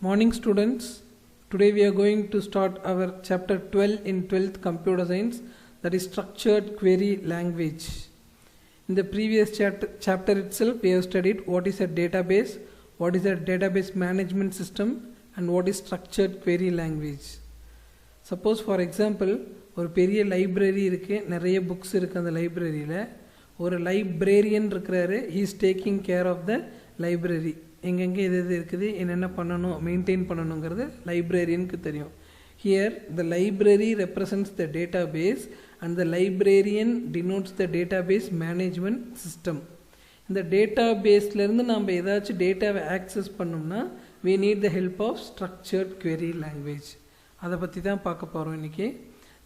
Morning students, today we are going to start our chapter 12 in 12th computer science, that is structured query language. In the previous chapter itself we have studied what is a database, what is a database management system and what is structured query language. Suppose for example ஒரு பெரிய library இருக்கு, நிறைய books இருக்கு அந்த லைப்ரரியில. ஒரு librarian இருக்கிறாரு, he is taking care of the library. எங்கெங்கே எது எது இருக்குது, என்னென்ன பண்ணணும், மெயின்டைன் பண்ணணுங்கிறது லைப்ரேரியனுக்கு தெரியும். Here the library represents the database and the librarian denotes the database management system. இந்த டேட்டாபேஸ்லேருந்து நம்ம ஏதாச்சும் டேட்டாவை ஆக்சஸ் பண்ணோம்னா we need the help of structured query language. அதை பற்றி தான் பார்க்க போகிறோம் இன்றைக்கி.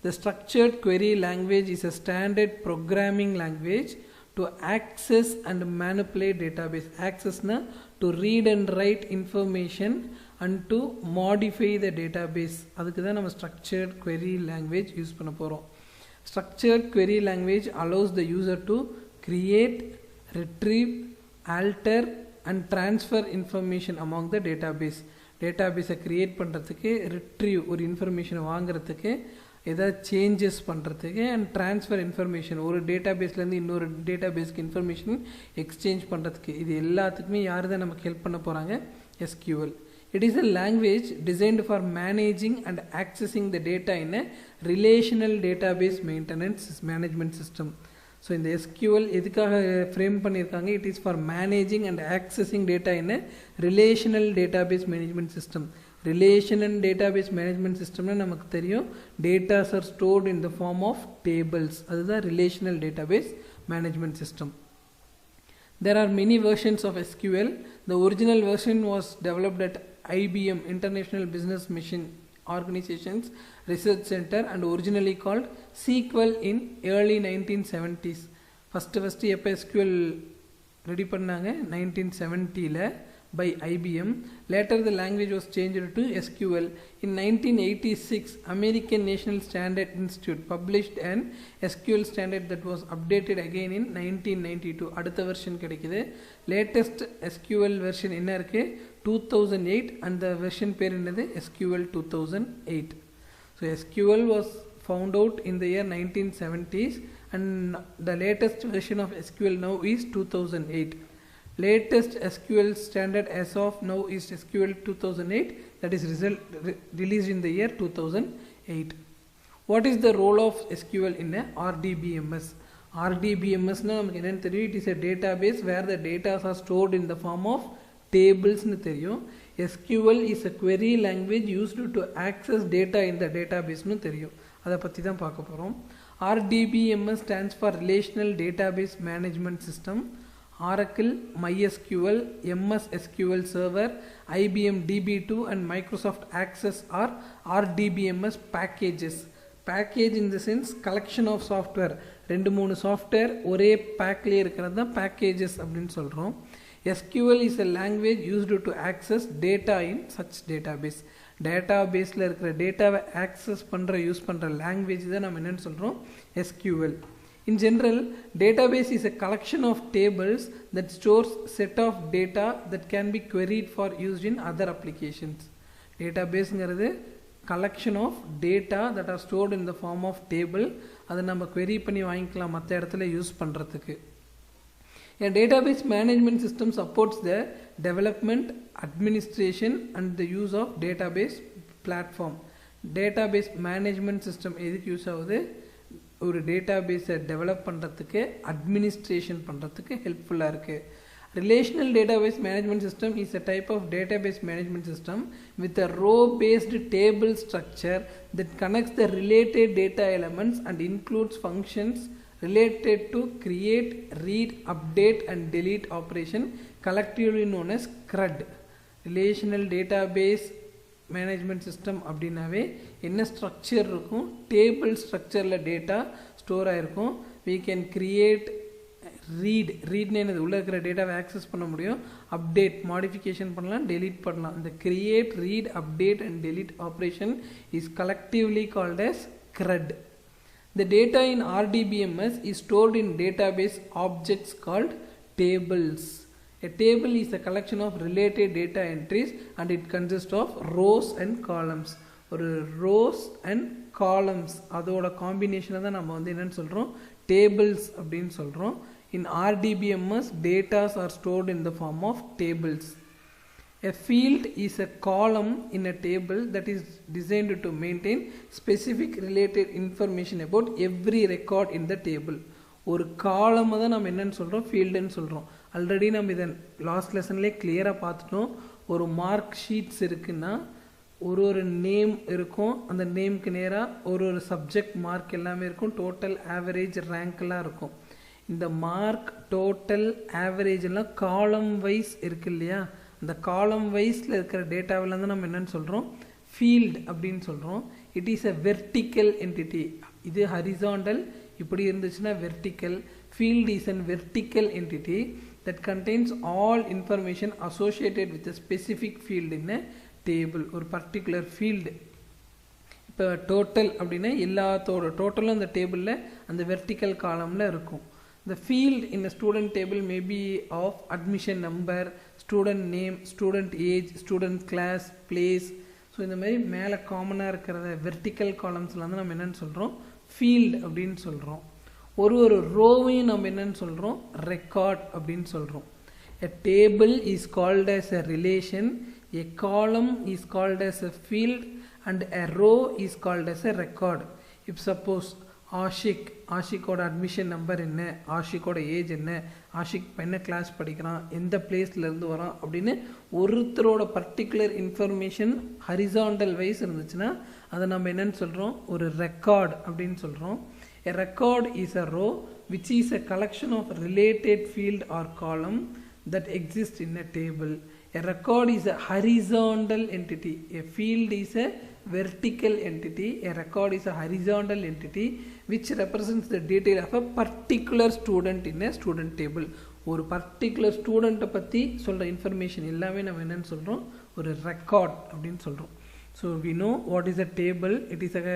The structured query language is a standard programming language to access and manipulate database. Access na to read and write information and to modify the database. அதுக்கு தான் நம்ம structured query language use பண்ண போகிறோம். Structured query language allows the user to create, retrieve, alter and transfer information among the database. டேட்டாபேஸை create பண்ணுறதுக்கு, retrieve ஒரு இன்ஃபர்மேஷனை வாங்குறதுக்கு, ஏதாவது சேஞ்சஸ் பண்ணுறதுக்கு அண்ட் ட்ரான்ஸ்ஃபர் இன்ஃபர்மேஷன் ஒரு டேட்டாபேஸ்லேருந்து இன்னொரு டேட்டாபேஸ்க்கு இன்ஃபர்மேஷன் எக்ஸ்சேஞ்ச் பண்ணுறதுக்கு, இது எல்லாத்துக்குமே யார் தான் நமக்கு ஹெல்ப் பண்ண போகிறாங்க? SQL. It is a language designed for managing and accessing the data in a relational database maintenance management system. So இந்த SQL எதுக்காக ஃப்ரேம் பண்ணியிருக்காங்க? It is for managing and accessing data in relational database management system. Relational database management சிஸ்டம்னா நமக்கு தெரியும், datas are stored in the form of tables. அதுதான் relational database management system. There are many versions of SQL. The original version was developed at IBM, International Business Machine Organizations Research Center, and originally called SQL in early 1970s. First எப்போ SQL ready பண்ணாங்க? 1970ல by IBM. Later the language was changed to SQL. In 1986, American National Standard Institute published an SQL standard that was updated again in 1992. அடுத்த version கிடைக்குது. Latest SQL version என்ன இருக்கு? 2008. அந்த version பேர் என்னது? SQL 2008. So SQL was found out in the year 1970s and the latest version of SQL now is 2008. Latest SQL standard as of now is SQL 2008, that is released in the year 2008. What is the role of SQL in a RDBMS? RDBMS na namakku enna theriyum, it is a database where the data are stored in the form of tables nu theriyum. SQL is a query language used to access data in the database nu theriyum. adha patti dhaan paaka porom. RDBMS stands for Relational Database Management System. Oracle, MySQL, MS SQL Server, IBM DB2 and Microsoft Access are RDBMS packages. Package in the sense collection of software. ரெண்டு மூணு software ஒரே பேக்லேயே இருக்கிறது தான் packages அப்படின்னு சொல்கிறோம். SQL is a language used to access data in such database. டேட்டாபேஸில் இருக்கிற டேட்டாவை ஆக்சஸ் யூஸ் பண்ணுற லாங்குவேஜ் தான் நம்ம என்னென்னு சொல்கிறோம்? SQL. In general, database is a collection of tables that stores set of data that can be queried for use in other applications. Database is collection of data that are stored in the form of table. அதை நம்ம query பண்ணி வாங்கிக்கலாம் மற்ற இடத்துல use பண்ணுறதுக்கு. A database management system supports the development, administration and the use of database platform. Database management system எதுக்கு use ஆகுது? ஒரு டேட்டாபேஸை டெவலப் பண்ணுறதுக்கு, அட்மினிஸ்ட்ரேஷன் பண்ணுறதுக்கு ஹெல்ப்ஃபுல்லாக இருக்குது. Relational database management system is a type of database management system with a row based table structure that connects the related data elements and includes functions related to create, read, update and delete operation, collectively known as CRUD. Relational Database management system அப்படின்னாவே என்ன structure இருக்கும்? Table ஸ்ட்ரக்சரில் data store ஆகிருக்கும். we can create, ரீட்னு என்னது? உள்ளே இருக்கிற டேட்டாவை access பண்ண முடியும். அப்டேட், மாடிஃபிகேஷன் பண்ணலாம், டெலீட் பண்ணலாம். இந்த create, read, update and delete operation is collectively called as CRUD. The data in RDBMS is stored in database objects called tables. A table is a collection of related data entries and it consists of rows and columns. ஒரு rows and columns அதோட காம்பினேஷனை தான் நம்ம வந்து என்னன்னு சொல்கிறோம், tables அப்படின்னு சொல்கிறோம். In RDBMS, data are stored in the form of tables. A field is a column in a table that is designed to maintain specific related information about every record in the table. ஒரு காலம் தான் நம்ம என்னன்னு சொல்கிறோம், ஃபீல்டுன்னு சொல்கிறோம். Already நம்ம இதை last லெசன்லேயே கிளியராக பார்த்துட்டோம். ஒரு மார்க் ஷீட்ஸ் இருக்குன்னா ஒரு நேம் இருக்கும், அந்த நேமுக்கு நேராக ஒரு சப்ஜெக்ட் மார்க் எல்லாமே இருக்கும், டோட்டல் ஆவரேஜ் ரேங்க்லாம் இருக்கும். இந்த மார்க் டோட்டல் ஆவரேஜ் எல்லாம் காலம் வைஸ் இருக்கு இல்லையா, அந்த காலம் வைஸில் இருக்கிற டேட்டாவில் தான் நம்ம என்னன்னு சொல்கிறோம், ஃபீல்டு அப்படின்னு சொல்கிறோம். It is a vertical entity. இது ஹரிசாண்டல், இப்படி இருந்துச்சுன்னா vertical. Field is an vertical entity that contains all information associated with a specific field in a table. ஒரு particular field, இப்போ டோட்டல் அப்படின்னா எல்லாத்தோட டோட்டலும் அந்த டேபிளில் அந்த வெர்டிக்கல் காலமில் இருக்கும். The field in a student table may be of admission number, student name, student age, student class, place. So இந்த மாதிரி மேலே காமனாக இருக்கிறத வெர்டிக்கல் காலம்ஸில் வந்து நம்ம என்னென்னு சொல்கிறோம், ஃபீல்டு அப்படின்னு சொல்கிறோம். ஒரு ரோவையும் நம்ம என்னன்னு சொல்கிறோம், ரெக்கார்ட் அப்படின்னு சொல்கிறோம். A table is called as a relation, a column is called as a field and a row is called as a record. If suppose ஆஷிக்கோட அட்மிஷன் நம்பர் என்ன, ஆஷிக்கோட ஏஜ் என்ன, ஆஷிக் என்ன கிளாஸ் படிக்கிறான், எந்த பிளேஸ்லேருந்து வரான் அப்படின்னு ஒருத்தரோட பர்டிகுலர் இன்ஃபர்மேஷன் ஹரிசாண்டல் வைஸ் இருந்துச்சுன்னா அதை நம்ம என்னன்னு சொல்கிறோம், ஒரு ரெக்கார்ட் அப்படின்னு சொல்கிறோம். A record is a row which is a collection of related field or column that exists in a table. A record is a horizontal entity. A field is a vertical entity. A record is a horizontal entity which represents the detail of a particular student in a student table. ஒரு particular student பற்றி சொல்கிற information எல்லாமே நம்ம என்னன்னு சொல்கிறோம், ஒரு record அப்படின்னு சொல்கிறோம். So we know what is a table. It is a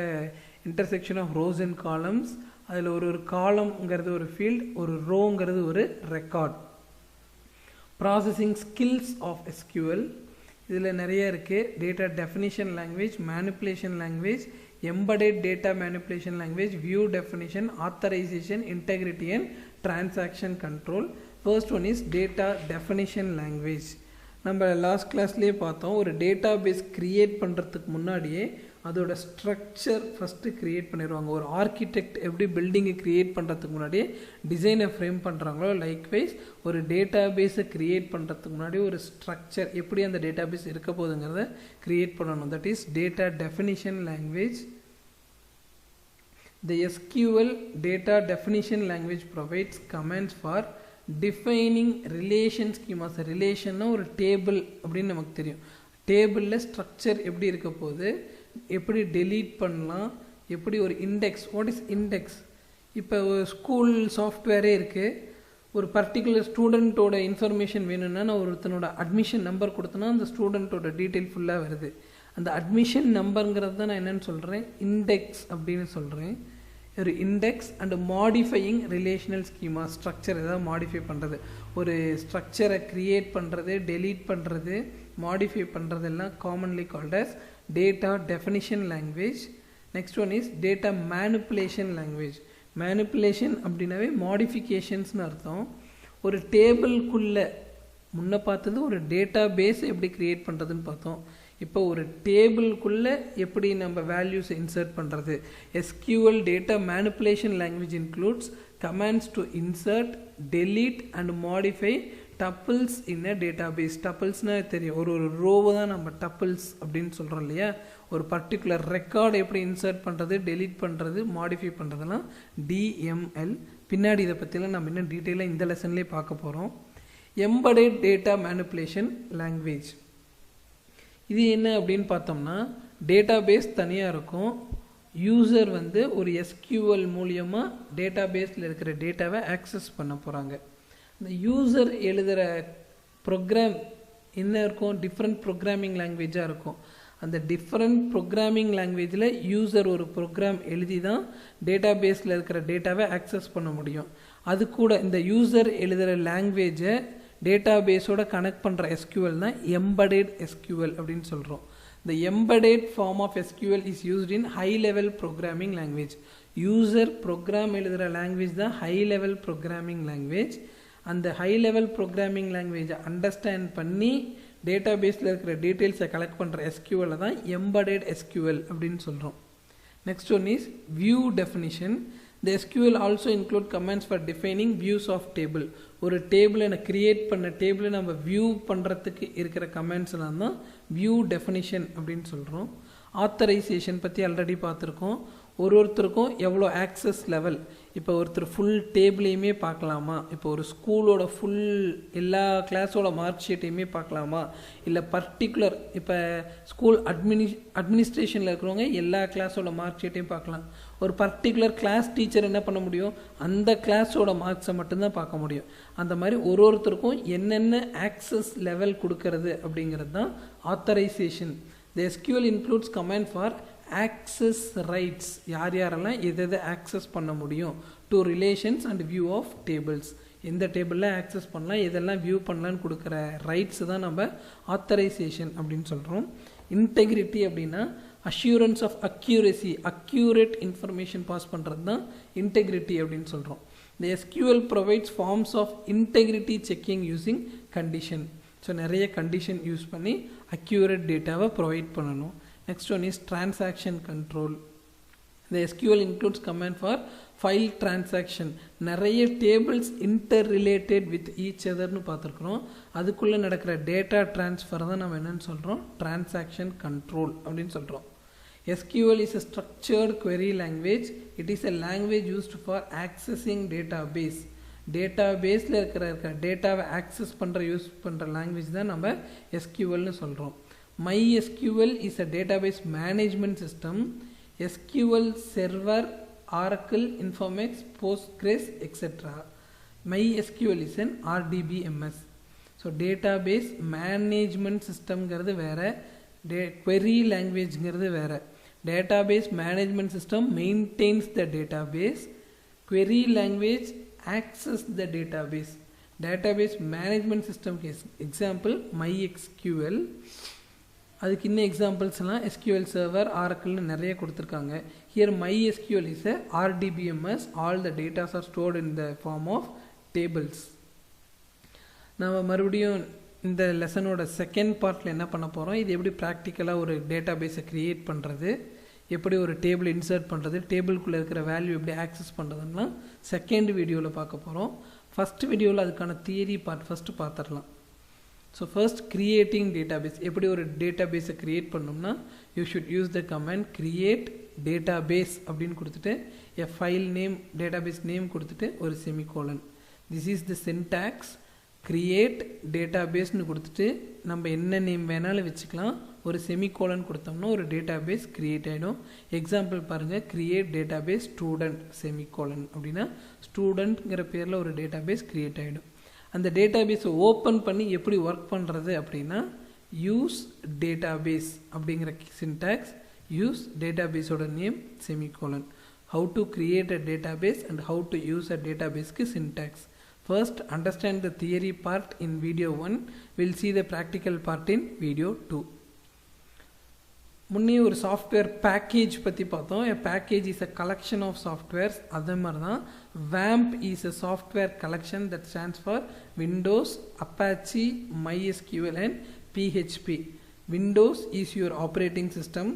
intersection of rows and columns. அதில் ஒரு காலம்ங்கிறது ஒரு ஃபீல்ட், ஒரு ரோங்கிறது ஒரு record. Processing skills of SQL இதில் நிறைய இருக்குது. Data definition language, manipulation language, embedded data manipulation language, view definition, authorization, integrity and transaction control. First one is data definition language. நம்ம லாஸ்ட் கிளாஸ்லேயே பார்த்தோம், ஒரு டேட்டா பேஸ் க்ரியேட் பண்ணுறதுக்கு முன்னாடியே அதோட ஸ்ட்ரக்சர் ஃபஸ்ட்டு க்ரியேட் பண்ணிடுவாங்க. ஒரு ஆர்கிடெக்ட் எப்படி பில்டிங்கை க்ரியேட் பண்ணுறதுக்கு முன்னாடியே டிசைனை ஃப்ரேம் பண்ணுறாங்களோ, லைக்வைஸ் ஒரு டேட்டா பேஸை க்ரியேட் பண்ணுறதுக்கு முன்னாடி ஒரு ஸ்ட்ரக்சர் எப்படி அந்த டேட்டா பேஸ் இருக்க போகுதுங்கிறத க்ரியேட் பண்ணணும். That is data definition language. The SQL data definition language provides commands for defining relation schemas. ரிலேஷன்னா ஒரு டேபிள் அப்படின்னு நமக்கு தெரியும். டேபிளில் ஸ்ட்ரக்சர் எப்படி இருக்க போகுது, எப்படி டெலீட் பண்ணலாம், எப்படி ஒரு இண்டெக்ஸ், வாட் இஸ் இண்டெக்ஸ். இப்போ ஒரு ஸ்கூல் சாஃப்ட்வேரே இருக்குது, ஒரு பர்டிகுலர் ஸ்டூடெண்ட்டோட இன்ஃபர்மேஷன் வேணும்னா நான் ஒருத்தனோட அட்மிஷன் நம்பர் கொடுத்தனா அந்த ஸ்டூடெண்ட்டோட டீட்டெயில் ஃபுல்லாக வருது. அந்த அட்மிஷன் நம்பருங்கிறது தான் நான் என்னென்னு சொல்கிறேன், இண்டெக்ஸ் அப்படின்னு சொல்கிறேன். ஒரு index and modifying relational schema, structure ஏதாவது மாடிஃபை பண்ணுறது, ஒரு ஸ்ட்ரக்சரை க்ரியேட் பண்ணுறது, டெலீட் பண்ணுறது, மாடிஃபை பண்ணுறதெல்லாம் commonly called as data definition language. Next one is data manipulation language. Manipulation அப்படின்னாவே மாடிஃபிகேஷன்ஸ்னு அர்த்தம். ஒரு டேபிள்குள்ளே முன்ன பார்த்தது ஒரு டேட்டா பேஸ் எப்படி க்ரியேட் பண்ணுறதுன்னு பார்த்தோம். இப்போ ஒரு டேபிள்குள்ளே எப்படி நம்ம வேல்யூஸை இன்சர்ட் பண்ணுறது. SQL data manipulation language includes commands to insert, delete and modify tuples in a database. டப்பிள்ஸ்னால் தெரியும், ஒரு ரோவை தான் நம்ம டப்பிள்ஸ் அப்படின்னு சொல்கிறோம் இல்லையா. ஒரு பர்டிகுலர் ரெக்கார்டு எப்படி இன்சர்ட் பண்ணுறது, டெலீட் பண்ணுறது, மாடிஃபை பண்ணுறதுலாம் DML. பின்னாடி இதை பற்றிலாம் நம்ம இன்னும் டீட்டெயிலாக இந்த லெசன்லேயே பார்க்க போகிறோம். எம்படட் டேட்டா மேனிப்புலேஷன் லாங்குவேஜ் இது என்ன அப்படின்னு பார்த்தோம்னா, டேட்டா பேஸ் தனியாக இருக்கும். யூசர் வந்து ஒரு SQL மூலியமாக டேட்டா பேஸில் இருக்கிற டேட்டாவை ஆக்சஸ் பண்ண போகிறாங்க. இந்த யூசர் எழுதுகிற ப்ரோக்ராம் என்ன இருக்கும், டிஃப்ரெண்ட் ப்ரோக்ராமிங் லாங்குவேஜாக இருக்கும். அந்த டிஃப்ரெண்ட் ப்ரோக்ராமிங் லாங்குவேஜில் யூசர் ஒரு ப்ரோக்ராம் எழுதி தான் டேட்டா பேஸில் இருக்கிற டேட்டாவை ஆக்சஸ் பண்ண முடியும். அது கூட இந்த யூசர் எழுதுகிற லாங்குவேஜை டேட்டாபேஸோட கனெக்ட் பண்ணுற SQL தான் embedded SQL அப்படின்னு சொல்கிறோம். The embedded form of SQL is used in high level programming language. User program எழுதுகிற லாங்குவேஜ் தான் high level programming language. அந்த high level programming language understand பண்ணி டேட்டாபேஸில் இருக்கிற டீட்டெயில்ஸை கலெக்ட் பண்ணுற SQL தான் embedded SQL அப்படின்னு சொல்கிறோம். Next one is view definition. The SQL also include commands for defining views of table. ஒரு டேபிளை நான் கிரியேட் பண்ண டேபிளை நம்ம வியூ பண்ணுறதுக்கு இருக்கிற கமெண்ட்ஸ்லாம் தான் வியூ டெஃபினிஷன் அப்படின்னு சொல்கிறோம். ஆத்தரைசேஷன் பற்றி ஆல்ரெடி பார்த்துருக்கோம். ஒருத்தருக்கும் எவ்வளோ ஆக்சஸ் லெவல், இப்போ ஒருத்தர் ஃபுல் டேபிளையுமே பார்க்கலாமா, இப்போ ஒரு ஸ்கூலோட ஃபுல் எல்லா கிளாஸோட மார்க் ஷீட்டையுமே பார்க்கலாமா, இல்லை பர்டிகுலர் இப்போ ஸ்கூல் அட்மினிஸ்ட்ரேஷனில் இருக்கிறவங்க எல்லா கிளாஸோட மார்க் ஷீட்டையும் பார்க்கலாம். ஒரு பர்டிகுலர் கிளாஸ் டீச்சர் என்ன பண்ண முடியும், அந்த கிளாஸோட மார்க்ஸை மட்டும்தான் பார்க்க முடியும். அந்த மாதிரி ஒருத்தருக்கும் என்னென்ன ஆக்சஸ் லெவல் கொடுக்கறது அப்படிங்கிறது தான் authorisation. The SQL includes command for access rights. யார் யாரெல்லாம் எதை ஆக்சஸ் பண்ண முடியும், to relations and view of tables. எந்த டேபிளில் ஆக்சஸ் பண்ணலாம், எதெல்லாம் வியூ பண்ணலான்னு கொடுக்குற ரைட்ஸ் தான் நம்ம ஆத்தரைசேஷன் அப்படின்னு சொல்கிறோம். இன்டெகிரிட்டி அப்படின்னா assurance of accuracy, accurate information pass பண்ணுறது தான் இன்டெகிரிட்டி அப்படின்னு சொல்கிறோம். The SQL provides forms of integrity checking using condition. So நிறைய கண்டிஷன் யூஸ் பண்ணி அக்யூரேட் டேட்டாவை ப்ரொவைட் பண்ணணும். Next one is transaction control. இந்த SQL includes command for file transaction. நிறைய tables interrelated with each அதர்னு பார்த்துருக்குறோம். அதுக்குள்ளே நடக்கிற டேட்டா டிரான்ஸ்ஃபர் தான் நம்ம என்னென்னு சொல்கிறோம், டிரான்சாக்ஷன் கண்ட்ரோல் அப்படின்னு சொல்கிறோம். SQL is a structured query language. It is a language used for accessing database. டேட்டாபேஸில் இருக்கிற டேட்டாவை ஆக்சஸ் பண்ணுற யூஸ் பண்ணுற லாங்குவேஜ் தான் நம்ம SQLனு சொல்கிறோம். MySQL is a database management system. SQL Server, Oracle, Informex, Postgres, etc. MySQL is an RDBMS. So database management சிஸ்டம்ங்கிறது வேறு, query லாங்குவேஜ்ங்கிறது வேறு. Database management system maintains the database. query language access the database. Database management system case example MySQL. அதுக்கு இன்னும் எக்ஸாம்பிள்ஸ்லாம் SQL Server, Oracleனு நிறைய கொடுத்துருக்காங்க. Here MySQL is a RDBMS. All the data are stored in the form of tables. நம்ம மறுபடியும் இந்த லெசனோட second பார்ட்டில் என்ன பண்ண போகிறோம், இது எப்படி ப்ராக்டிக்கலாக ஒரு டேட்டாபேஸை க்ரியேட் பண்ணுறது, எப்படி ஒரு டேபிள் இன்சர்ட் பண்ணுறது, டேபிளுக்குள்ளே இருக்கிற வேல்யூ எப்படி ஆக்சஸ் பண்ணுறதுன்னா செகண்ட் வீடியோவில் பார்க்க போகிறோம். ஃபஸ்ட் வீடியோவில் அதுக்கான தியரி பார்ட் ஃபஸ்ட்டு பார்த்துடலாம். So first creating database. எப்படி ஒரு டேட்டாபேஸை க்ரியேட் பண்ணோம்னா you should use the command create database அப்படின்னு கொடுத்துட்டு a file name, database name கொடுத்துட்டு ஒரு semicolon. This is the syntax. Create டேட்டாபேஸ்னு கொடுத்துட்டு நம்ம என்ன நேம் வேணாலும் வச்சுக்கலாம். ஒரு செமிகோலன் கொடுத்தோம்னா ஒரு டேட்டாபேஸ் கிரியேட் ஆகிடும். எக்ஸாம்பிள் பாருங்கள், கிரியேட் டேட்டாபேஸ் ஸ்டூடெண்ட் செமிகோலன் அப்படின்னா ஸ்டூடெண்ட்ங்கிற பேரில் ஒரு டேட்டாபேஸ் கிரியேட் ஆகிடும். அந்த டேட்டாபேஸை ஓப்பன் பண்ணி எப்படி ஒர்க் பண்ணுறது அப்படின்னா யூஸ் டேட்டாபேஸ் அப்படிங்கிற சின்டாக்ஸ், யூஸ் டேட்டாபேஸோட name semicolon. How to create a database and how to use a டேட்டாபேஸ்க்கு syntax. First, understand the theory part in video 1. We'll see the practical part in video 2. முன்னே ஒரு software package பற்றி பார்த்தோம். A package is a collection of softwares. அதே மாதிரி தான் WAMP is a software collection that stands for Windows, Apache, MySQL and PHP. Windows is your operating system.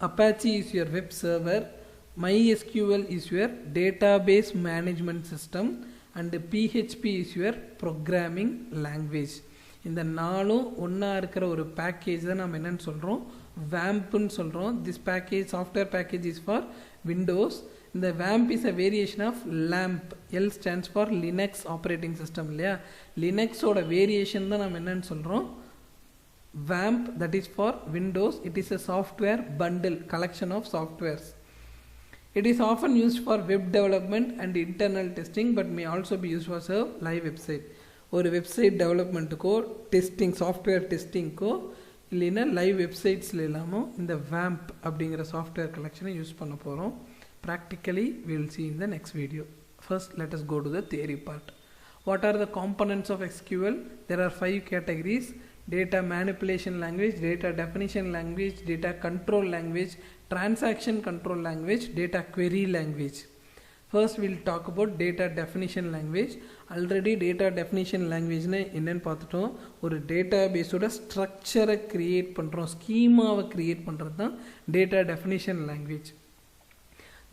Apache is your web server. MySQL is your database management system. And PHP is your programming language. இந்த நாலும் ஒன்றா இருக்கிற ஒரு package தான் நம்ம என்னென்னு சொல்கிறோம், WAMPன்னு சொல்கிறோம். This package software package is for Windows. இந்த WAMP is a variation of LAMP. L stands for Linux operating system இல்லையா. லினக்ஸோட வேரியேஷன் தான் நம்ம என்னென்னு சொல்கிறோம் WAMP. That is for Windows. It is a software bundle, collection of softwares. It is often used for web development and internal testing but may also be used for a live website. ஒரு website டெவலப்மெண்ட்டுக்கோ testing, software டெஸ்டிங்க்கோ இல்லைன்னா live வெப்சைட்ஸில் இல்லாமல் இந்த WAMP அப்படிங்கிற software கலெக்ஷனை use பண்ண போகிறோம். Practically we will see in the next video. First let us go to the theory part. What are the components of SQL? There are 5 categories: data manipulation language, data definition language, data control language, transaction control language, data query language. First we'll talk about data definition language. Already data definition language na என்னன்னு பார்த்துட்டோம். ஒரு டேட்டாபேஸோட ஸ்ட்ரக்சரை create பண்ணுறோம், ஸ்கீமாவை create பண்ணுறது தான் data definition language.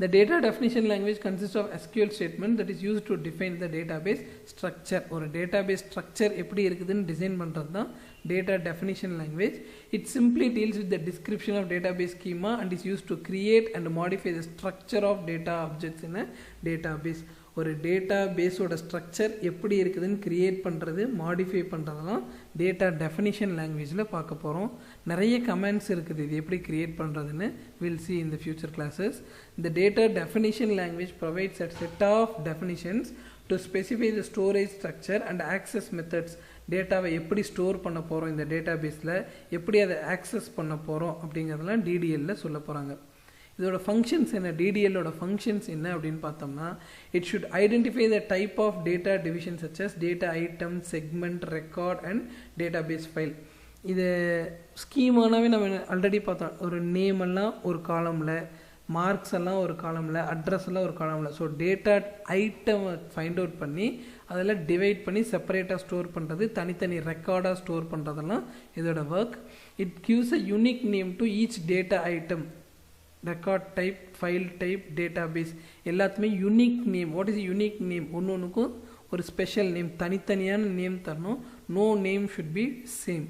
The data definition language consists of SQL statement that is used to define the database structure. ஒரு database structure எப்படி இருக்குதுன்னு டிசைன் பண்ணுறது தான் data definition language. It simply deals with the description of database schema and is used to create and modify the structure of data objects in a database. ஒரு டேட்டாபேஸோட structure எப்படி இருக்குதுன்னு create பண்ணுறது, modify பண்ணுறதெல்லாம் data definition லாங்குவேஜில் பார்க்க போகிறோம். நிறைய comments இருக்குது இது எப்படி கிரியேட் பண்ணுறதுன்னு. Will see in the future classes. இந்த data definition language provides a set of definitions to specify the storage structure and access methods. டேட்டாவை எப்படி ஸ்டோர் பண்ண போகிறோம், இந்த டேட்டாபேஸில் எப்படி அதை ஆக்சஸ் பண்ண போகிறோம் அப்படிங்கிறதெல்லாம் டிடிஎல்ல சொல்ல போகிறாங்க. இதோட ஃபங்க்ஷன்ஸ் என்ன, டிடிஎல்லோட ஃபங்க்ஷன்ஸ் என்ன அப்படின்னு பார்த்தோம்னா, it should identify the type of data division such as data item, segment, record and database file. இது ஸ்கீமானாவே நம்ம ஆல்ரெடி பார்த்தோம். ஒரு நேம் எல்லாம் ஒரு காலமில், மார்க்ஸ் எல்லாம் ஒரு காலமில், அட்ரஸ் எல்லாம் ஒரு காலமில். So data item find out பண்ணி அதில் டிவைட் பண்ணி செப்பரேட்டாக ஸ்டோர் பண்ணுறது, தனித்தனி ரெக்கார்டாக ஸ்டோர் பண்ணுறதெல்லாம் இதோட work. It gives a unique name to each data item, record type, file type, database எல்லாத்துமே unique name. What is unique name? ஒன்று ஒன்றுக்கும் ஒரு ஸ்பெஷல் நேம், தனித்தனியான நேம் தரணும். No name should be same.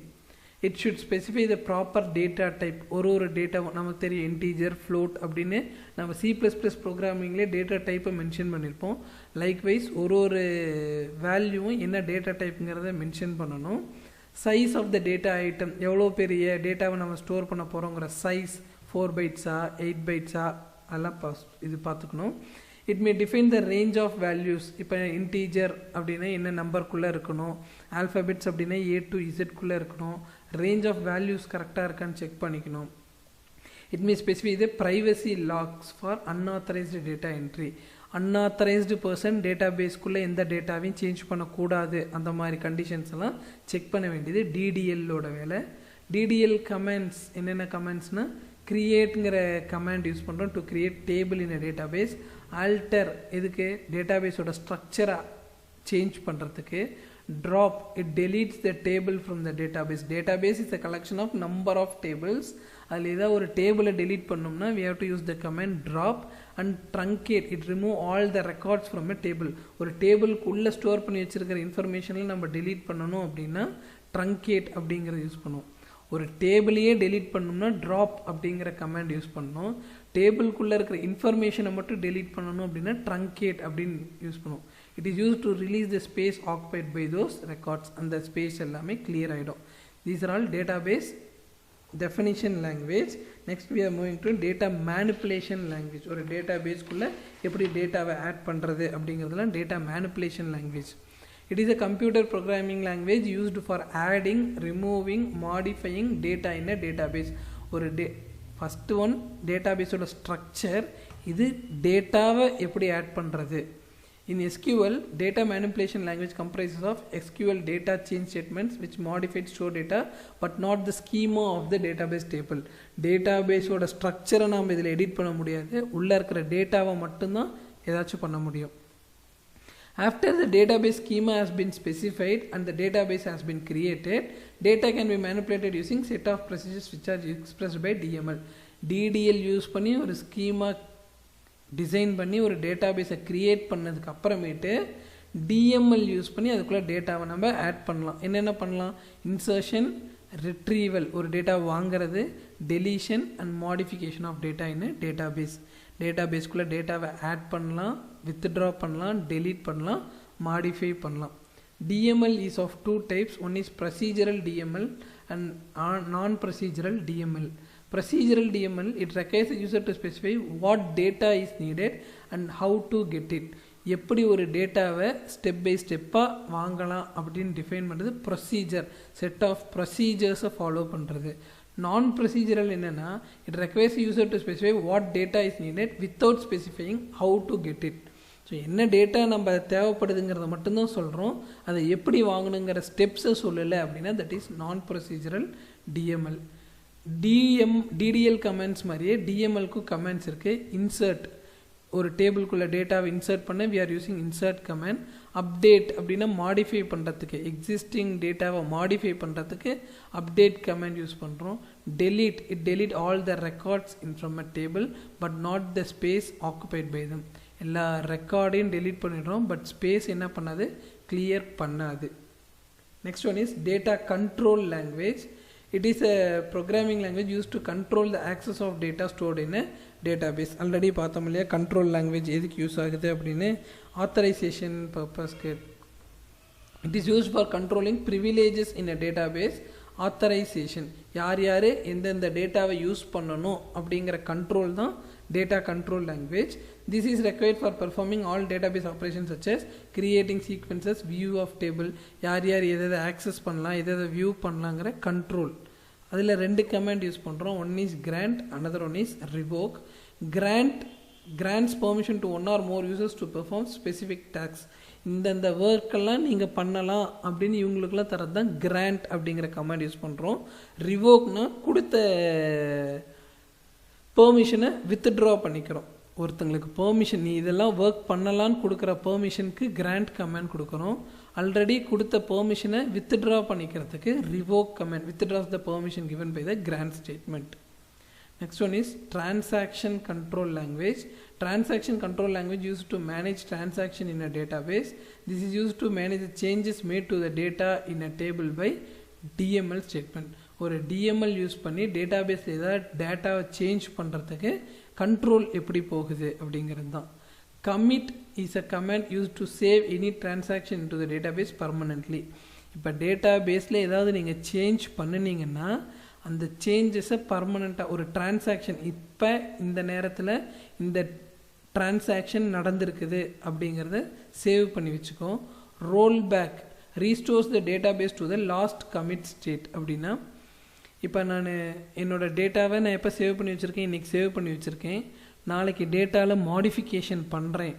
It should specify the proper data type. ஒரு data நமக்கு தெரியும், integer, float அப்படின்னு நம்ம C++ ப்ரோக்ராமிங்லேயே டேட்டா டைப்பை மென்ஷன் பண்ணியிருப்போம். லைக்வைஸ் ஒரு வேல்யூவும் என்ன டேட்டா டைப்புங்கிறத மென்ஷன் பண்ணணும். Size of the data item, எவ்வளோ பெரிய டேட்டாவை நம்ம ஸ்டோர் பண்ண போகிறோங்கிற சைஸ், 4 பைட்ஸா 8 பைட்ஸா அதெல்லாம் இது பார்த்துக்கணும். It may define the range of values. இப்போ இன்டீஜர் அப்படின்னா என்ன நம்பருக்குள்ளே இருக்கணும், ஆல்ஃபபெட்ஸ் அப்படின்னா A to Z இருக்கணும். ரேஞ்ச் ஆஃப் வேல்யூஸ் கரெக்டாக இருக்கான்னு செக் பண்ணிக்கணும். It may specify the privacy locks for unauthorised data entry. Unauthorised person டேட்டாபேஸ்க்குள்ளே எந்த டேட்டாவையும் சேஞ்ச் பண்ணக்கூடாது, அந்த மாதிரி கண்டிஷன்ஸ் எல்லாம் செக் பண்ண வேண்டியது டிடிஎல்லோட வேலை. டிடிஎல் கமெண்ட்ஸ் என்னென்ன கமெண்ட்ஸ்னால், கிரியேட்டுங்கிற கமாண்ட் யூஸ் பண்ணுறோம் to create table in a database. Alter எதுக்கு, டேட்டாபேஸோட ஸ்ட்ரக்சரை சேஞ்ச் பண்ணுறதுக்கு. Drop, it deletes the table from the database. Database is a collection of number of tables. அதில் ஏதாவது ஒரு டேபிளை டெலீட் பண்ணோம்னா we have to use the command drop. and truncate, it remove all the records from a table. ஒரு டேபிளுக்குள்ளே store பண்ணி வச்சுருக்கிற இன்ஃபர்மேஷனில் நம்ம delete பண்ணணும் அப்படின்னா truncate அப்படிங்கிறத யூஸ் பண்ணுவோம். ஒரு டேபிளையே டெலீட் பண்ணணும்னா ட்ராப் அப்படிங்கிற கமாண்ட் யூஸ் பண்ணணும். டேபிளுக்குள்ளே இருக்கிற இன்ஃபர்மேஷனை மட்டும் டெலீட் பண்ணணும் அப்படின்னா ட்ரங்கேட் அப்படின்னு யூஸ் பண்ணுவோம். It is use to release the space occupied by those records. அந்த ஸ்பேஸ் எல்லாமே கிளியர் ஆகிடும். These are all database definition language. Next we are moving to data manipulation language. ஒரு டேட்டாபேஸ்க்குள்ளே எப்படி டேட்டாவை ஆட் பண்ணுறது அப்படிங்கிறதுலாம் data manipulation language. It is a computer programming language used for adding, removing, modifying data in a database. ஒரு first one டேட்டாபேஸோட structure, இது டேட்டாவை எப்படி ஆட் பண்ணுறது. In SQL, data manipulation language comprises of SQL data change statements which modify store data but not the schema of the database table. டேட்டாபேஸோட ஸ்ட்ரக்சரை நாம் இதில் edit பண்ண முடியாது, உள்ளே இருக்கிற டேட்டாவை மட்டும்தான் ஏதாச்சும் பண்ண முடியும். After the database schema has been specified and the database has been created, data can be manipulated using set of procedures which are expressed by DML. DDL use பண்ணி ஒரு ஸ்கீமா டிசைன் பண்ணி ஒரு டேட்டாபேஸை க்ரியேட் பண்ணதுக்கு அப்புறமேட்டு DML use பண்ணி அதுக்குள்ளே டேட்டாவை நம்ம ஆட் பண்ணலாம். என்னென்ன பண்ணலாம், இன்சர்ஷன், ரிட்ரீவல், ஒரு டேட்டா வாங்கிறது, deletion and modification of data in database. டேட்டாபேஸ்க்குள்ளே டேட்டாவை ஆட் பண்ணலாம், வித்ட்ரா பண்ணலாம், டெலீட் பண்ணலாம், மாடிஃபை பண்ணலாம். DML is of two types. One is procedural DML and non-procedural DML. Procedural DML, it requires the user to specify what data is needed and how to get it. எப்படி ஒரு டேட்டாவை step by ஸ்டெப்பாக வாங்கலாம் அப்படின்னு define பண்ணுறது procedure, set of ப்ரொசீஜர்ஸை follow பண்ணுறது. Non procedural என்னென்னா, it requires user to specify what data is needed without specifying how to get it. So என்ன டேட்டா நம்ம தேவைப்படுதுங்கிறத மட்டும்தான் சொல்கிறோம், அதை எப்படி வாங்கணுங்கிற ஸ்டெப்ஸை சொல்லலை அப்படின்னா தட் இஸ் நான் ப்ரொசீஜரல் டிஎம்எல். டிடிஎல் கமெண்ட்ஸ் மாதிரியே டிஎம்எல்க்கும் கமெண்ட்ஸ் இருக்குது. இன்சர்ட், ஒரு டேபிள்குள்ளே டேட்டாவை இன்சர்ட் பண்ண we are using insert command. Update அப்படின்னா மாடிஃபை பண்ணுறதுக்கு, எக்ஸிஸ்டிங் டேட்டாவை மாடிஃபை பண்ணுறதுக்கு அப்டேட் கமெண்ட் யூஸ் பண்ணுறோம். delete, it delete all the records in from a table but not the space occupied by them. எல்லா ரெக்கார்டையும் delete பண்ணிடுறோம், but space என்ன பண்ணாது, clear பண்ணாது. Next one is data control language. It is a programming language used to control the access of data stored in a database. Already பார்த்தோம் இல்லையா control language எதுக்கு use ஆகுது அப்படின்னு, ஆத்தரைசேஷன் பர்பஸ்க்கு. It is used for controlling privileges in a database. Authorisation, யார் யார் எந்தெந்த டேட்டாவை யூஸ் பண்ணணும் அப்படிங்கிற கண்ட்ரோல் தான் data control language. This is required for performing all database operations such as creating sequences, view of table, யார் யார் எதை ஆக்சஸ் பண்ணலாம், எதை வியூ பண்ணலாங்கிற கண்ட்ரோல். அதில் 2 கமெண்ட் யூஸ் பண்ணுறோம். One is grant, another one is revoke. grants permission to one or more users to perform specific tasks. இந்த ஒர்க்கெல்லாம் நீங்கள் பண்ணலாம் அப்படின்னு இவங்களுக்குலாம் தரது தான் கிராண்ட் அப்படிங்கிற கமெண்ட் யூஸ் பண்ணுறோம். ரிவோக்னா கொடுத்த பெர்மிஷனை வித்ட்ரா பண்ணிக்கிறோம். ஒருத்தங்களுக்கு பெர்மிஷன், நீ இதெல்லாம் ஒர்க் பண்ணலான்னு கொடுக்குற பெர்மிஷனுக்கு கிராண்ட் கமெண்ட் கொடுக்குறோம். ஆல்ரெடி கொடுத்த பெர்மிஷனை வித்ட்ரா பண்ணிக்கிறதுக்கு revoke comment, withdraws the permission given by the grant statement. Next one is transaction control language. Transaction control language used to manage transaction in a database. This is used to manage the changes made to the data in a table by DML statement. ஒரு DML use பண்ணி டேட்டாபேஸில் ஏதாவது டேட்டாவை change பண்ணுறதுக்கு control எப்படி போகுது அப்படிங்கிறது தான். Commit is a comment use to save any transaction into the database permanently. இப்போ டேட்டாபேஸில் ஏதாவது நீங்கள் சேஞ்ச் பண்ணினீங்கன்னா அந்த சேஞ்சஸை பர்மனெண்ட்டாக ஒரு டிரான்சாக்ஷன், இப்போ இந்த நேரத்தில் இந்த டிரான்சாக்ஷன் நடந்திருக்குது அப்படிங்கிறத சேவ் பண்ணி வச்சுக்கோ. Roll back restores the database to the last commit state. அப்படின்னா இப்போ நான் என்னோடய டேட்டாவை நான் எப்போ சேவ் பண்ணி வச்சுருக்கேன், இன்றைக்கி சேவ் பண்ணி வச்சுருக்கேன், நாளைக்கு டேட்டாவில் மாடிஃபிகேஷன் பண்ணுறேன்,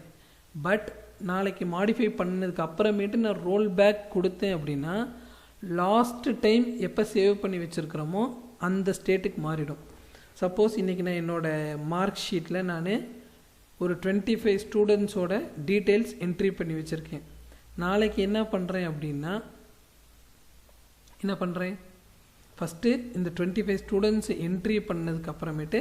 பட் நாளைக்கு மாடிஃபை பண்ணதுக்கு அப்புறமேட்டு நான் ரோல் பேக் கொடுத்தேன் அப்படின்னா லாஸ்ட் டைம் எப்போ சேவ் பண்ணி வச்சுருக்கிறோமோ அந்த ஸ்டேட்டுக்கு மாறிடும். சப்போஸ் இன்றைக்கி நான் என்னோடய மார்க் ஷீட்டில் நான் ஒரு 25 ஸ்டூடெண்ட்ஸோட டீட்டெயில்ஸ் என்ட்ரி பண்ணி வச்சுருக்கேன். நாளைக்கு என்ன பண்ணுறேன் அப்படின்னா, என்ன பண்ணுறேன், ஃபஸ்ட்டு இந்த 25 ஸ்டூடெண்ட்ஸ் என்ட்ரி பண்ணதுக்கு அப்புறமேட்டு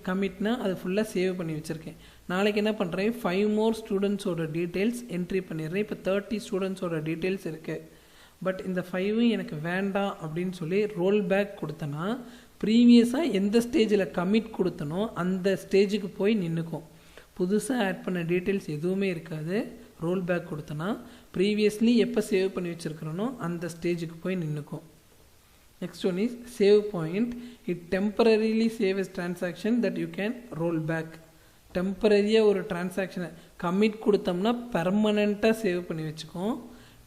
கமிட்னா அது ஃபுல்லாக சேவ் பண்ணி வச்சுருக்கேன். நாளைக்கு என்ன பண்ணுறேன், 5 மோர் ஸ்டூடெண்ட்ஸோட டீட்டெயில்ஸ் என்ட்ரி பண்ணிடுறேன். இப்போ 30 ஸ்டூடெண்ட்ஸோட டீட்டெயில்ஸ் இருக்குது, பட் இந்த 5 எனக்கு வேண்டாம் அப்படின்னு சொல்லி ரோல் பேக் கொடுத்தனா ப்ரீவியஸாக எந்த ஸ்டேஜில் கமிட் கொடுத்தனோ அந்த ஸ்டேஜுக்கு போய் நின்றுக்கும். புதுசாக ஆட் பண்ண டீட்டெயில்ஸ் எதுவுமே இருக்காது. ரோல் பேக் கொடுத்தனா ப்ரீவியஸ்லி எப்போ சேவ் பண்ணி வச்சுருக்கிறனோ அந்த ஸ்டேஜுக்கு போய் நின்றுக்கும். Next one is save point. It temporarily saves transaction that you can roll back. டெம்பரரியாக ஒரு டிரான்சாக்ஷனை கமிட் கொடுத்தோம்னா பெர்மனெண்ட்டாக சேவ் பண்ணி வச்சுக்கோம்.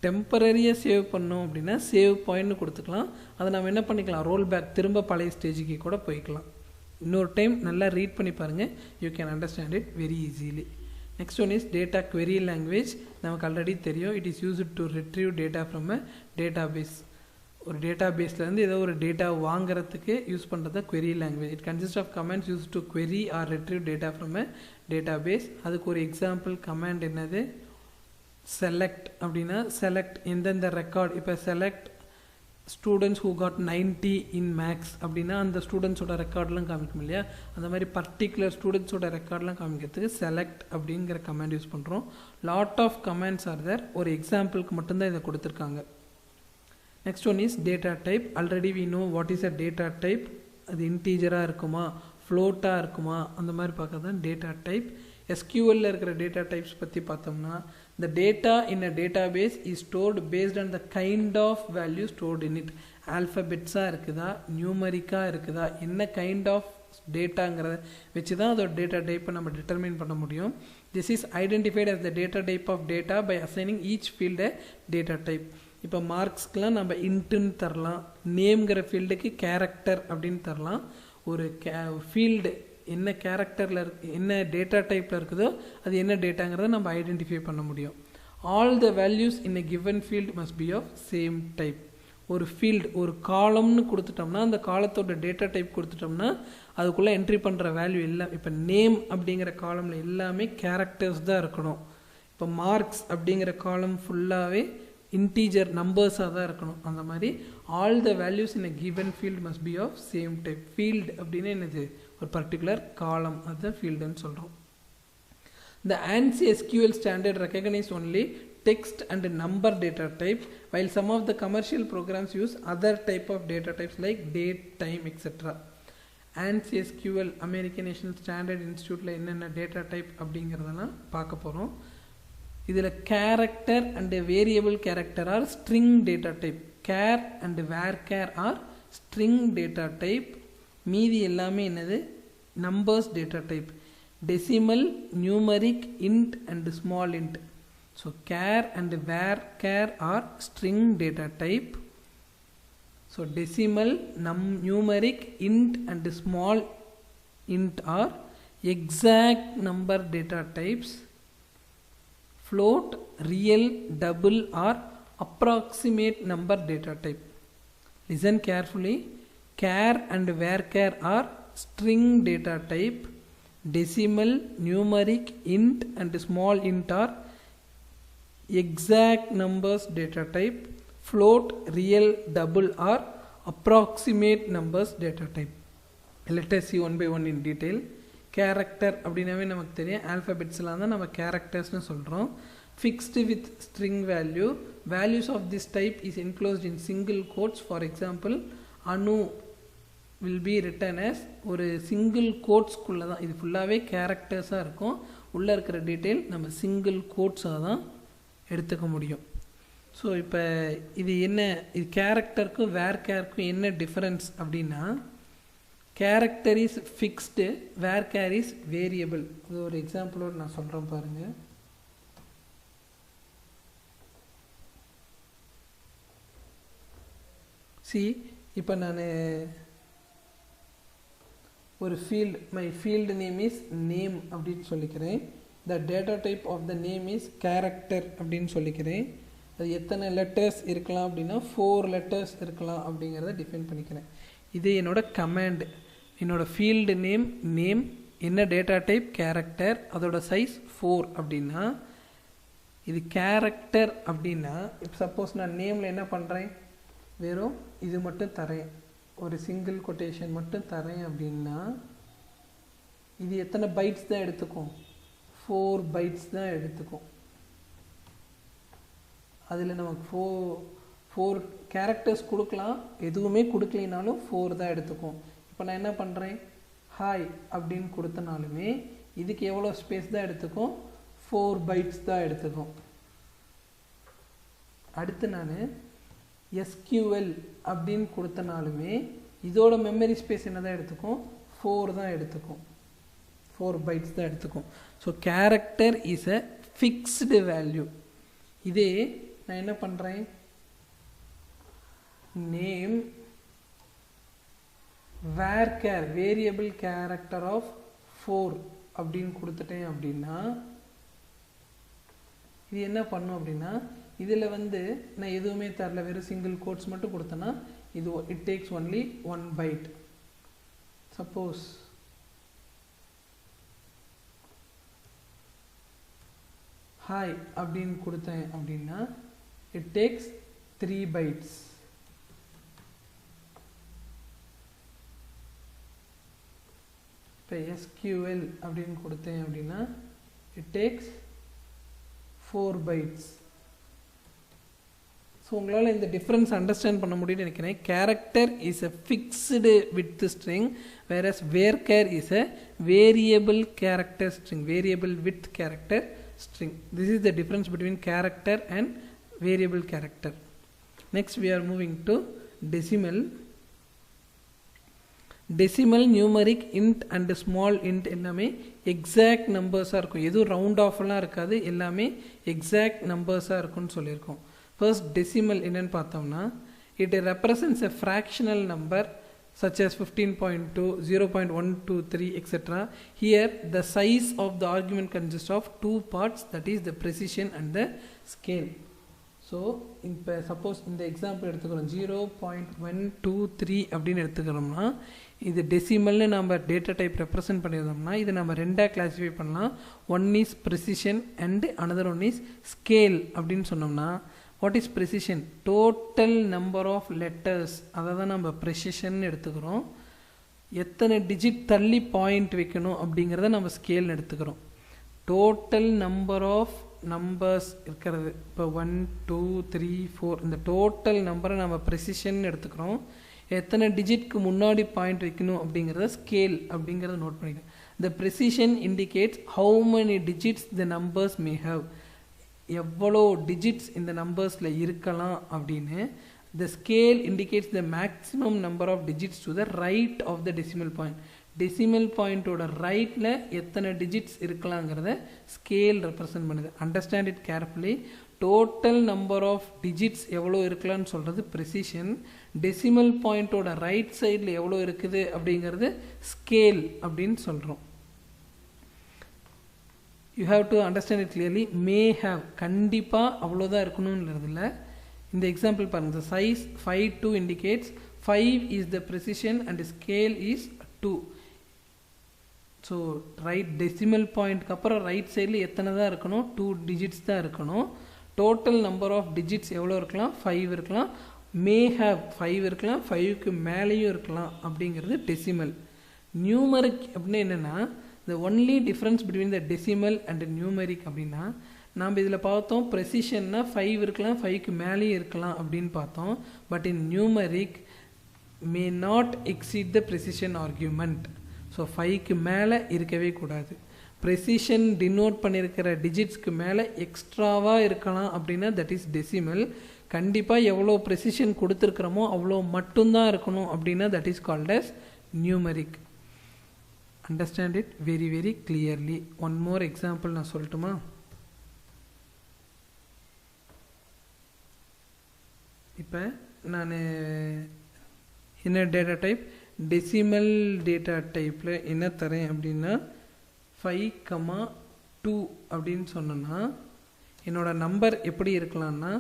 டெம்பரரியாக சேவ் பண்ணோம் அப்படின்னா சேவ் பாயிண்ட்னு கொடுத்துக்கலாம். அதை நம்ம என்ன பண்ணிக்கலாம், ரோல் பேக் திரும்ப பழைய ஸ்டேஜுக்கு கூட போய்க்கலாம். இன்னொரு டைம் நல்லா ரீட் பண்ணி பாருங்கள், you can understand it very easily. Next one is data query language. நமக்கு ஆல்ரெடி தெரியும், it is used to retrieve data from a database. ஒரு டேட்டாபேஸ்லேருந்து ஏதோ ஒரு டேட்டா வாங்குறதுக்கு யூஸ் பண்ணுறது query language. It consist of commands use to query or retrieve data from a database. அதுக்கு ஒரு எக்ஸாம்பிள் கமெண்ட் என்னது, செலக்ட். அப்படின்னா செலக்ட் எந்தெந்த ரெக்கார்ட், இப்போ select students who got 90 in maths அப்படின்னா அந்த ஸ்டூடெண்ட்ஸோட ரெக்கார்ட்லாம் காமிக்கும் இல்லையா, அந்த மாதிரி பர்டிகுலர் ஸ்டூடெண்ட்ஸோட ரெக்கார்ட்லாம் காமிக்கிறதுக்கு செலக்ட் அப்படிங்கிற கமெண்ட் யூஸ் பண்ணுறோம். Lot of commands are there, ஒரு எக்ஸாம்பிளுக்கு மட்டும்தான் இதை கொடுத்துருக்காங்க. Next one is data type. Already we know what is a data type. அது இன்டீஜராக இருக்குமா, ஃப்ளோட்டாக இருக்குமா, அந்த மாதிரி பார்க்க தான் டேட்டா டைப். SQLல இருக்கிற டேட்டா டைப்ஸ் பற்றி பார்த்தோம்னா, the data in a database is stored based on the kind of value stored in it. ஆல்ஃபபெட்ஸாக இருக்குதா, நியூமரிக்காக இருக்குதா, என்ன கைண்ட் ஆஃப் டேட்டாங்கிறத வச்சு தான் அதோட டேட்டா டைப்பை நம்ம டிட்டர்மின் பண்ண முடியும். This is identified as the data type of data by assigning each field a data type. இப்போ மார்க்ஸ்க்கெலாம் நம்ம இன்ட்டுன்னு தரலாம், நேம்ங்கிற ஃபீல்டுக்கு கேரக்டர் அப்படின்னு தரலாம். ஒரு ஃபீல்டு என்ன கேரக்டரில் என்ன டேட்டா டைப்பில் இருக்குதோ அது என்ன டேட்டாங்கிறத நம்ம ஐடென்டிஃபை பண்ண முடியும். All the values in a given field must be of same type. ஒரு ஃபீல்டு ஒரு காலம்னு கொடுத்துட்டோம்னா அந்த காலத்தோட டேட்டா டைப் கொடுத்துட்டோம்னா அதுக்குள்ளே என்ட்ரி பண்ணுற வேல்யூ எல்லாம் இப்போ நேம் அப்படிங்கிற காலமில் எல்லாமே கேரக்டர்ஸ் தான் இருக்கணும். இப்போ மார்க்ஸ் அப்படிங்கிற காலம் ஃபுல்லாகவே இன்டீஜர் நம்பர்ஸாக தான் இருக்கணும். அந்த மாதிரி all the values in a given field must be of same type. Field அப்படின்னு என்னது ஒரு பர்டிகுலர் காலம், அதுதான் ஃபீல்டுன்னு சொல்கிறோம். The ANSI SQL standard recognize only text and number data type, while some of the commercial programs use other type of data types like date, time, etc. ANSI SQL American National Standard Instituteல என்னென்ன data type அப்படிங்கிறதெல்லாம் பார்க்க போகிறோம். இதில் character and variable character are string data type. Char and varchar are string data type. மீதி எல்லாமே என்னது numbers data type. decimal, numeric, int and small int. So char and var char are string data type. So decimal, numeric, int and small int are exact number data types. Float, real, double or approximate number data type. Listen carefully. Char and var char are string data type. Decimal, numeric, int and small int are exact numbers data type. Float, real, double or approximate numbers data type. Let us see one by one in detail. Character அப்படினாவே நமக்கு தெரியும், alphabetsலாம் தான் நம்ம charactersனு சொல்கிறோம். Fixed with string value. Values of this type is enclosed in single quotes. For example, Anu will be written as ஒரு single கோட்ஸ்குள்ளே தான். இது ஃபுல்லாகவே கேரக்டர்ஸாக இருக்கும். உள்ளே இருக்கிற டீட்டெயில் நம்ம சிங்கிள் கோட்ஸாக தான் எடுத்துக்க முடியும். ஸோ இப்போ இது என்ன, இது கேரக்டருக்கும் வேர் கேருக்கும் என்ன டிஃப்ரென்ஸ் அப்படின்னா, character is fixed, varchar is variable. இது ஒரு எக்ஸாம்பிளோடு நான் சொல்கிறேன் பாருங்கள். இப்போ நான் ஒரு field, my field name is name அப்படின்னு சொல்லிக்கிறேன். The data type of the name is character அப்படின்னு சொல்லிக்கிறேன். அது எத்தனை லெட்டர்ஸ் இருக்கலாம் அப்படின்னா 4 லெட்டர்ஸ் இருக்கலாம் அப்படிங்கிறத டிஃபைன் பண்ணிக்கிறேன். இது என்னோட கமாண்ட். என்னோடய ஃபீல்டு நேம் நேம், என்ன டேட்டா டைப் கேரக்டர், அதோட சைஸ் 4 அப்படின்னா இது கேரக்டர். அப்படின்னா இப்போ சப்போஸ் நான் நேமில் என்ன பண்ணுறேன், வெறும் இது மட்டும் தரேன், ஒரு சிங்கிள் கொட்டேஷன் மட்டும் தரேன் அப்படின்னா இது எத்தனை பைட்ஸ் தான் எடுத்துக்கும், 4 பைட்ஸ் தான் எடுத்துக்கும். அதில் நமக்கு 4 கேரக்டர்ஸ் கொடுக்கலாம், எதுவுமே கொடுக்கலினாலும் 4 தான் எடுத்துக்கும். இப்போ நான் என்ன பண்ணுறேன், ஹாய் அப்படின்னு கொடுத்தனாலுமே இதுக்கு எவ்வளோ ஸ்பேஸ் தான் எடுத்துக்கும், 4 பைட்ஸ் தான் எடுத்துக்கும். அடுத்து நான் SQL அப்படின்னு கொடுத்தனாலுமே இதோட மெமரி ஸ்பேஸ் என்ன தான் எடுத்துக்கும், 4 தான் எடுத்துக்கும், 4 பைட்ஸ் தான் எடுத்துக்கும். So character is a fixed value. இதே நான் என்ன பண்ணுறேன், name varchar variable character of 4 அப்படின்னு கொடுத்துட்டேன் அப்படின்னா இது என்ன பண்ணும் அப்படின்னா, இதில் நான் எதுவுமே தரல, வெறும் சிங்கிள் கோட்ஸ் மட்டும் கொடுத்தேன்னா இது it takes only 1 byte. Suppose hi அப்படின்னு கொடுத்தேன் அப்படின்னா இட் டேக்ஸ் 3 பைட்ஸ். இப்போ SQL அப்படின்னு கொடுத்தேன் அப்படின்னா இட் டேக்ஸ் 4 பைட்ஸ். ஸோ உங்களால் இந்த டிஃப்ரென்ஸ் அண்டர்ஸ்டாண்ட் பண்ண முடியும்னு நினைக்கிறேன். Character is a fixed with string, whereas varchar is a variable character string, variable with character string. This is the difference between character and variable character. Next we are moving to decimal. Decimal, numeric, int and small int எல்லாமே exact numbers-ஆ இருக்கும். எதுவும் round off-லாம் இருக்காது, எல்லாமே exact numbers-ஆ இருக்கும்னு சொல்லியிருக்கோம். First decimal என்னன்னு பார்த்தோம்னா, it represents a fractional number such as 15.2, 0.123, etc. Here the size of the argument consists of two parts, that is the precision and the scale. So suppose இந்த example எடுத்துக்கிறோம் 0.123 அப்படின்னு எடுத்துக்கிறோம்னா இது டெசிமல்னு நம்ம data type represent பண்ணியிருந்தோம்னா இது நம்ம ரெண்டாக classify பண்ணலாம். One is precision and another one is scale அப்படின்னு சொன்னோம்னா what is precision? Total number of letters, அதை தான் நம்ம ப்ரிசிஷன் எடுத்துக்கிறோம். எத்தனை டிஜிட் தள்ளி பாயிண்ட் வைக்கணும் அப்படிங்கிறத நம்ம ஸ்கேல்னு எடுத்துக்கிறோம். டோட்டல் நம்பர் ஆஃப் நம்பர்ஸ் இருக்கிறது, இப்போ 1 2 3 4 இந்த டோட்டல் நம்பரை நம்ம ப்ரிசிஷன் எடுத்துக்கிறோம். எத்தனை டிஜிட்க்கு முன்னாடி பாயிண்ட் வைக்கணும் அப்படிங்கிறத ஸ்கேல் அப்படிங்கிறத நோட் பண்ணிக்கணும். The precision indicates how many digits the numbers may have. எவ்வளோ டிஜிட்ஸ் இந்த நம்பர்ஸில் இருக்கலாம் அப்படின்னு. The scale indicates the maximum number of digits to the right of the decimal point. Decimal பாயிண்டோட ரைட்டில் எத்தனை டிஜிட்ஸ் இருக்கலாங்கிறத ஸ்கேல் ரெப்ரசன்ட் பண்ணுது. Understand it carefully. Total number of digits எவ்வளோ இருக்கலான்னு சொல்கிறது ப்ரிசிஷன். டெசிமல் பாயிண்டோட ரைட் சைடில் எவ்வளோ இருக்குது அப்படிங்கிறது ஸ்கேல் அப்படின்னு சொல்கிறோம். You have to understand it clearly. May have கண்டிப்பாக அவ்வளோதான் இருக்கணும்ன்றது இல்லை. இந்த எக்ஸாம்பிள் பாருங்கள். Size 5.2 indicates 5 is the precision and scale is 2. So right decimal பாயிண்ட்க்கு அப்புறம் ரைட் சைடில் எத்தனை தான் இருக்கணும்? 2 டிஜிட்ஸ் தான் இருக்கணும். டோட்டல் நம்பர் ஆஃப் டிஜிட்ஸ் எவ்வளோ இருக்கலாம்? 5 இருக்கலாம். மே ஹேவ் 5 இருக்கலாம், 5க்கு மேலேயும் இருக்கலாம் அப்படிங்கிறது டெசிமல். நியூமரிக் அப்படின்னு என்னென்னா the only difference between the decimal and the numeric அப்படின்னா நாம் இதில் பார்த்தோம் ப்ரெசிஷன்னா 5 இருக்கலாம், 5க்கு மேலேயும் இருக்கலாம் அப்படின்னு பார்த்தோம். But in numeric may not exceed the precision argument. So 5க்கு மேலே இருக்கவே கூடாது. ப்ரெசிஷன் டினோட் பண்ணியிருக்கிற டிஜிட்ஸ்க்கு மேலே எக்ஸ்ட்ராவாக இருக்கலாம் அப்படின்னா தட் இஸ் டெசிமல். கண்டிப்பாக எவ்வளோ ப்ரெசிஷன் கொடுத்துருக்குறோமோ அவ்வளோ மட்டும்தான் இருக்கணும் அப்படின்னா that is called as numeric. Understand it very very clearly. One more example நான் சொல்லட்டுமா? இப்போ நான் என்ன டேட்டா டைப் டெசிமல் டேட்டா டைப்பில் என்ன தரேன் அப்படின்னா 5,2 அப்படின்னு சொன்னேன்னா என்னோட நம்பர் எப்படி இருக்கலாம்னா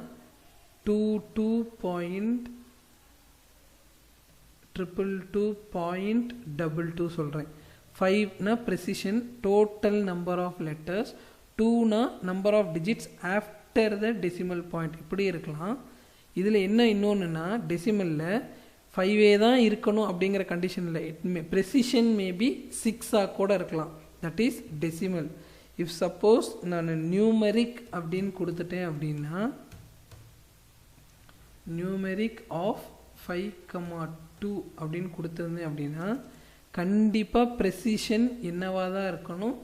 22.222.22 சொல்கிறேன். 5னா precision, total number of letters. 2னா number of digits after the decimal point. இப்படி இருக்கலாம். இதில் என்ன இன்னொன்றுனா டெசிமலில் 5 தான் இருக்கணும் அப்படிங்கிற கண்டிஷனில் ப்ரெசிஷன் மேபி 6 கூட இருக்கலாம். That is decimal. If suppose நான் நியூமரிக் அப்படின்னு கொடுத்துட்டேன் அப்படின்னா நியூமரிக் ஆஃப் 5,2 அப்படின்னு கொடுத்துருந்தேன் அப்படின்னா கண்டிப்பாக ப்ரெசிஷன் என்னவாக தான் இருக்கணும்?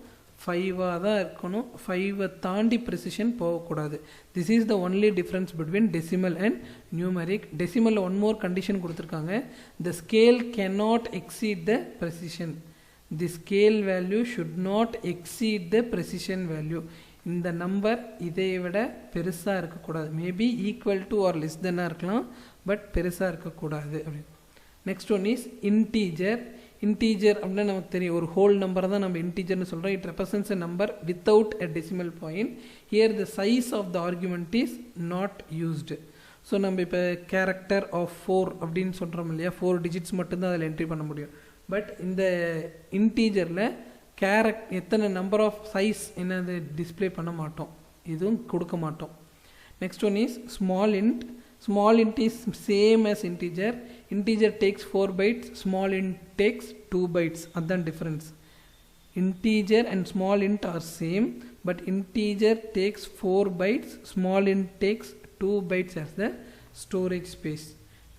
5 தான் இருக்கணும். 5 தாண்டி ப்ரெசிஷன் போகக்கூடாது. This is the only difference between decimal and numeric. டெசிமலில் ஒன் மோர் கண்டிஷன் கொடுத்துருக்காங்க. The scale cannot exceed the precision. The scale value should not exceed the precision value. இந்த நம்பர் இதை விட பெருசாக இருக்கக்கூடாது. Maybe equal to or less தென்னாக இருக்கலாம், பட் பெருசாக இருக்கக்கூடாது அப்படின்னு. Next one is integer. Integer அப்படின்னா நமக்கு தெரியும், ஒரு ஹோல் நம்பரை தான் நம்ம இன்டீஜர்னு சொல்கிறோம். It represents a number without a decimal point. Here the size of the argument is not used. So நம்ம இப்போ கேரக்டர் ஆஃப் 4 அப்படின்னு சொல்கிறோம் இல்லையா, 4 டிஜிட்ஸ் மட்டும்தான் அதில் என்ட்ரி பண்ண முடியும். பட் இந்த இன்டீஜரில் எத்தனை நம்பர் ஆஃப் சைஸ் என்னது டிஸ்பிளே பண்ண மாட்டோம், இதுவும் கொடுக்க மாட்டோம். Next one is small int. Small int is same as integer. Integer takes 4 bytes, small int takes 2 bytes. That's difference. Integer and small int are same, but integer takes 4 bytes, small int takes 2 bytes as the storage space.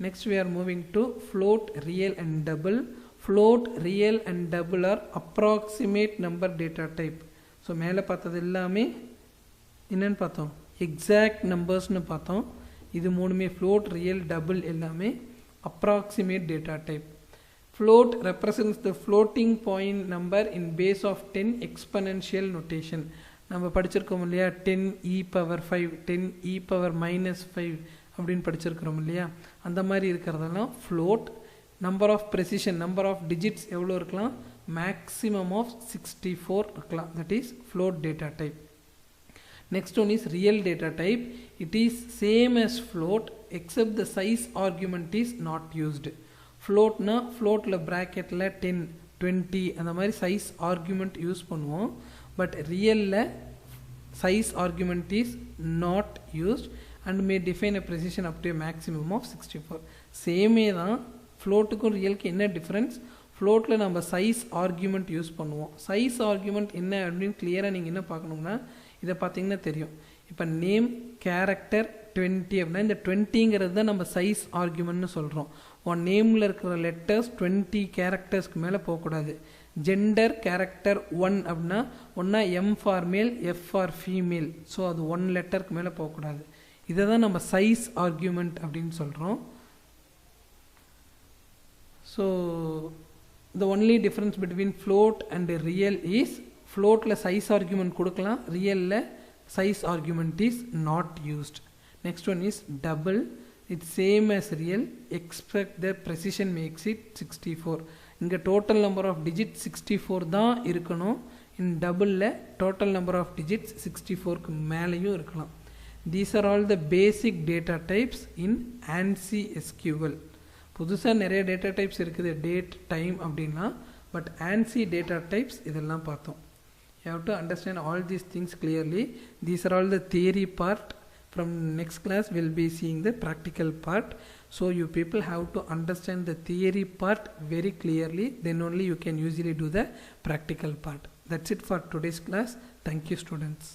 Next we are moving to float, real and double. Float, real and double are approximate number data type. So மேலே பார்த்தது எல்லாமே என்னன்னு பார்த்தோம்? exact numbers-னு பார்த்தோம். இது மூணுமே float, real, double எல்லாமே approximate data type. Float represents the floating point number in base of 10 exponential notation. நம்ம படிச்சிருக்கோம் இல்லையா, 10e⁵, 10e⁻⁻5 அப்படின்னு படிச்சிருக்கிறோம் இல்லையா, அந்த மாதிரி இருக்கிறதெல்லாம் float. number of precision, number of digits எவ்வளோ இருக்கலாம், maximum of 64 இருக்கலாம். That is float data type. Next one is real data type. It is same as float except the size argument is not used. Float na float la bracket la 10 20 அந்த மாதிரி size argument use பண்ணுவோம். But real la size argument is not used and may define a precision up to a maximum of 64. Same தான் floatக்கும் realக்கு என்ன difference? floatல நம்ம size argument use பண்ணுவோம். size argument என்ன அப்படின்னு கிளியராக நீங்கள் என்ன பார்க்கணும்னா இதை பார்த்தீங்கன்னா தெரியும். இப்போ நேம் கேரக்டர் 20 அப்படின்னா இந்த 20ங்கிறது தான் நம்ம சைஸ் ஆர்குமெண்ட்னு சொல்கிறோம். உன் நேமில் இருக்கிற லெட்டர்ஸ் 20 கேரக்டர்ஸ்க்கு மேலே போகக்கூடாது. ஜெண்டர் கேரக்டர் 1 அப்படின்னா ஒன்றா எம் ஃபார் மேல் எஃப் ஃபார் ஃபீமேல், ஸோ அது 1 லெட்டருக்கு மேலே போகக்கூடாது. இதை தான் நம்ம சைஸ் ஆர்குமெண்ட் அப்படின்னு சொல்கிறோம். So the only difference between float and real is floatல size argument கொடுக்கலாம், realல size argument is not used. Next one is double. It's same as real except the precision makes it 64. இங்க total number of digits 64 தான் இருக்கணும். in doubleல total number of digits 64க்கு மேலேயும் இருக்கலாம். These are all the basic data types in ANSI SQL. புதுசாக நிறைய data types இருக்குது, date time அப்படின்னா, but ANSI data types இதெல்லாம் பார்த்தோம். You have to understand all these things clearly. These are all the theory part. From next class we'll be seeing the practical part. So you people have to understand the theory part very clearly, then only you can usually do the practical part. That's it for today's class. Thank you students.